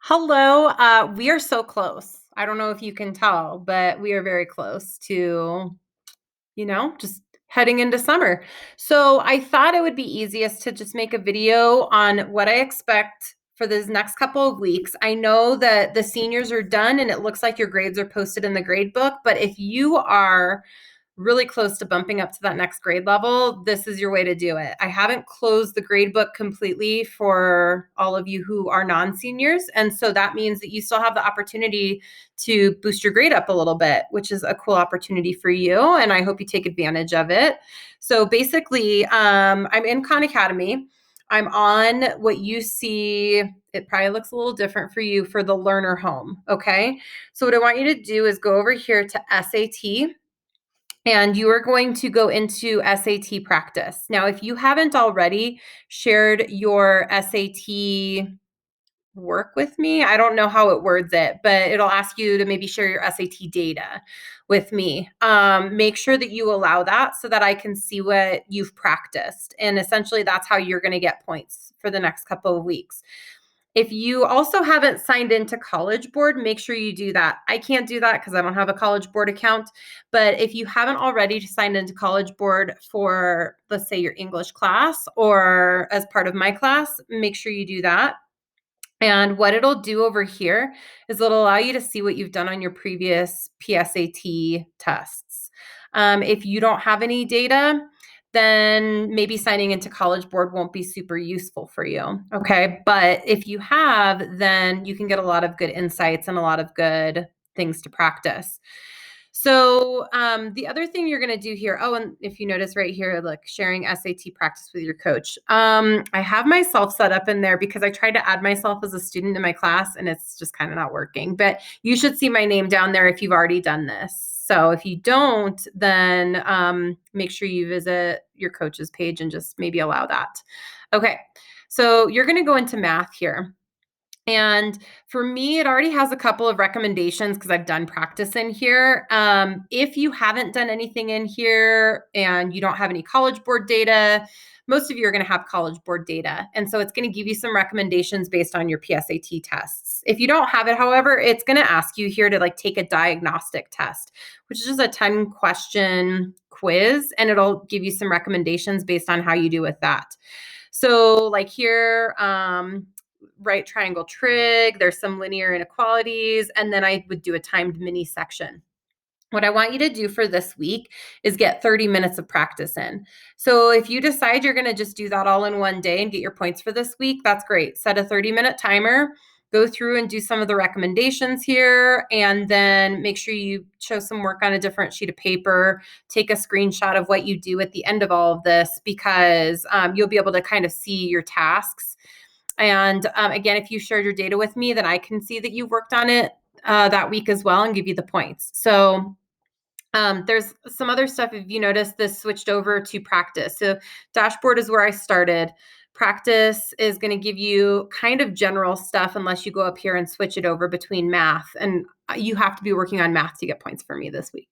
Hello. We are so close. I don't know if you can tell, but we are very close to, just heading into summer. So I thought it would be easiest to just make a video on what I expect for this next couple of weeks. I know that the seniors are done and it looks like your grades are posted in the grade book, but if you are really close to bumping up to that next grade level, this is your way to do it. I haven't closed the grade book completely for all of you who are non-seniors. And so that means that you still have the opportunity to boost your grade up a little bit, which is a cool opportunity for you. And I hope you take advantage of it. So basically, I'm in Khan Academy. I'm on what you see. It probably looks a little different for you for the learner home. Okay. So what I want you to do is go over here to SAT, and you are going to go into SAT practice. Now, if you haven't already shared your SAT work with me, I don't know how it words it, but it'll ask you to maybe share your SAT data with me. Make sure that you allow that so that I can see what you've practiced. And essentially, that's how you're going to get points for the next couple of weeks. If you also haven't signed into College Board, make sure you do that. I can't do that because I don't have a College Board account. But if you haven't already signed into College Board for, let's say, your English class or as part of my class, make sure you do that. And what it'll do over here is it'll allow you to see what you've done on your previous PSAT tests. If you don't have any data, then maybe signing into College Board won't be super useful for you. Okay. But if you have, then you can get a lot of good insights and a lot of good things to practice. So the other thing you're going to do here, oh, and if you notice right here, like sharing SAT practice with your coach, I have myself set up in there because I tried to add myself as a student in my class and it's just kind of not working. But you should see my name down there if you've already done this. So if you don't, then make sure you visit your coach's page and just maybe allow that. Okay, so you're going to go into math here. And for me, it already has a couple of recommendations because I've done practice in here. If you haven't done anything in here and you don't have any College Board data, most of you are going to have College Board data. And so it's going to give you some recommendations based on your PSAT tests. If you don't have it, however, it's going to ask you here to take a diagnostic test, which is just a 10-question quiz, and it'll give you some recommendations based on how you do with that. So like here, right triangle trig, there's some linear inequalities, and then I would do a timed mini section. What I want you to do for this week is get 30 minutes of practice in. So if you decide you're going to just do that all in one day and get your points for this week, that's great. Set a 30-minute timer, go through and do some of the recommendations here, and then make sure you show some work on a different sheet of paper. Take a screenshot of what you do at the end of all of this because you'll be able to kind of see your tasks. And again, if you shared your data with me, then I can see that you've worked on it that week as well and give you the points. So there's some other stuff. If you notice, this switched over to practice. So dashboard is where I started. Practice is going to give you kind of general stuff unless you go up here and switch it over between math. And you have to be working on math to get points for me this week.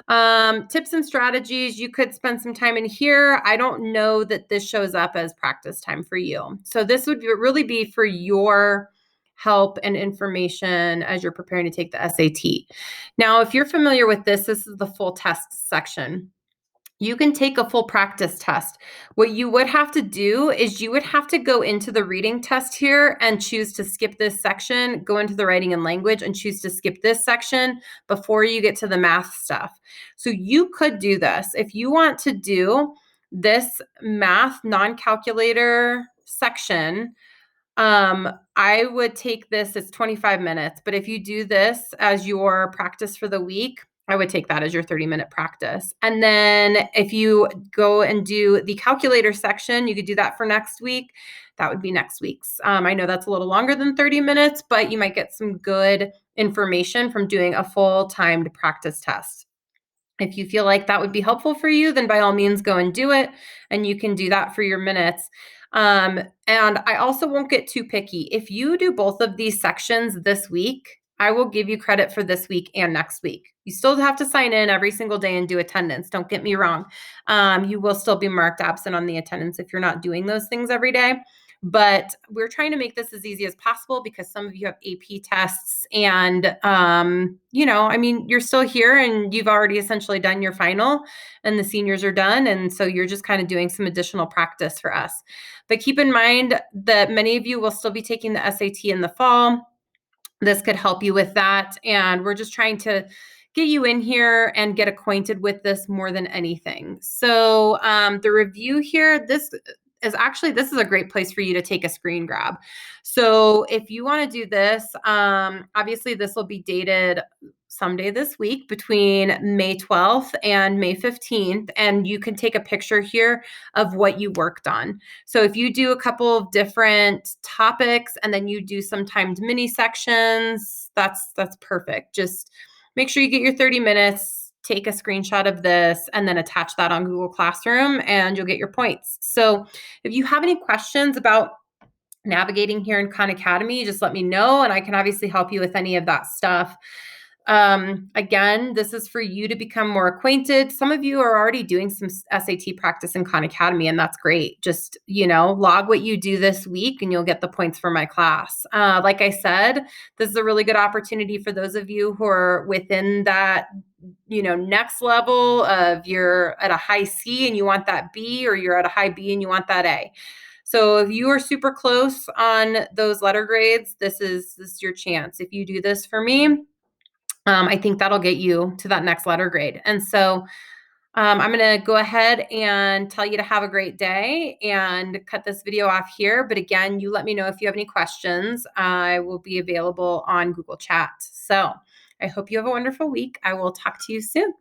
Tips and strategies, you could spend some time in here. I don't know that this shows up as practice time for you. So this would really be for your help and information as you're preparing to take the SAT. Now, if you're familiar with this is the full test section. You can take a full practice test. What you would have to do is you would have to go into the reading test here and choose to skip this section, go into the writing and language and choose to skip this section before you get to the math stuff. So you could do this. If you want to do this math non-calculator section, I would take this as 25 minutes, but if you do this as your practice for the week, I would take that as your 30-minute practice. And then if you go and do the calculator section, you could do that for next week. That would be next week's. I know that's a little longer than 30 minutes, but you might get some good information from doing a full timed practice test. If you feel like that would be helpful for you, then by all means go and do it. And you can do that for your minutes. And I also won't get too picky. If you do both of these sections this week, I will give you credit for this week and next week. You still have to sign in every single day and do attendance. Don't get me wrong. You will still be marked absent on the attendance if you're not doing those things every day. but we're trying to make this as easy as possible because some of you have AP tests and, I mean, you're still here and you've already essentially done your final and the seniors are done. And so you're just kind of doing some additional practice for us. But keep in mind that many of you will still be taking the SAT in the fall. This could help you with that. And we're just trying to get you in here and get acquainted with this more than anything. So the review here, this is a great place for you to take a screen grab. So if you want to do this, obviously this will be dated someday this week between May 12th and May 15th, and you can take a picture here of what you worked on. So if you do a couple of different topics and then you do some timed mini sections, that's perfect. Just make sure you get your 30 minutes, take a screenshot of this, and then attach that on Google Classroom and you'll get your points. So if you have any questions about navigating here in Khan Academy, just let me know and I can obviously help you with any of that stuff. Again, this is for you to become more acquainted. Some of you are already doing some SAT practice in Khan Academy, and that's great. Just, log what you do this week and you'll get the points for my class. Like I said, this is a really good opportunity for those of you who are within that, next level of you're at a high C and you want that B, or you're at a high B and you want that A. So if you are super close on those letter grades, this is your chance. If you do this for me, I think that'll get you to that next letter grade. And so I'm going to go ahead and tell you to have a great day and cut this video off here. But again, you let me know if you have any questions. I will be available on Google Chat. So I hope you have a wonderful week. I will talk to you soon.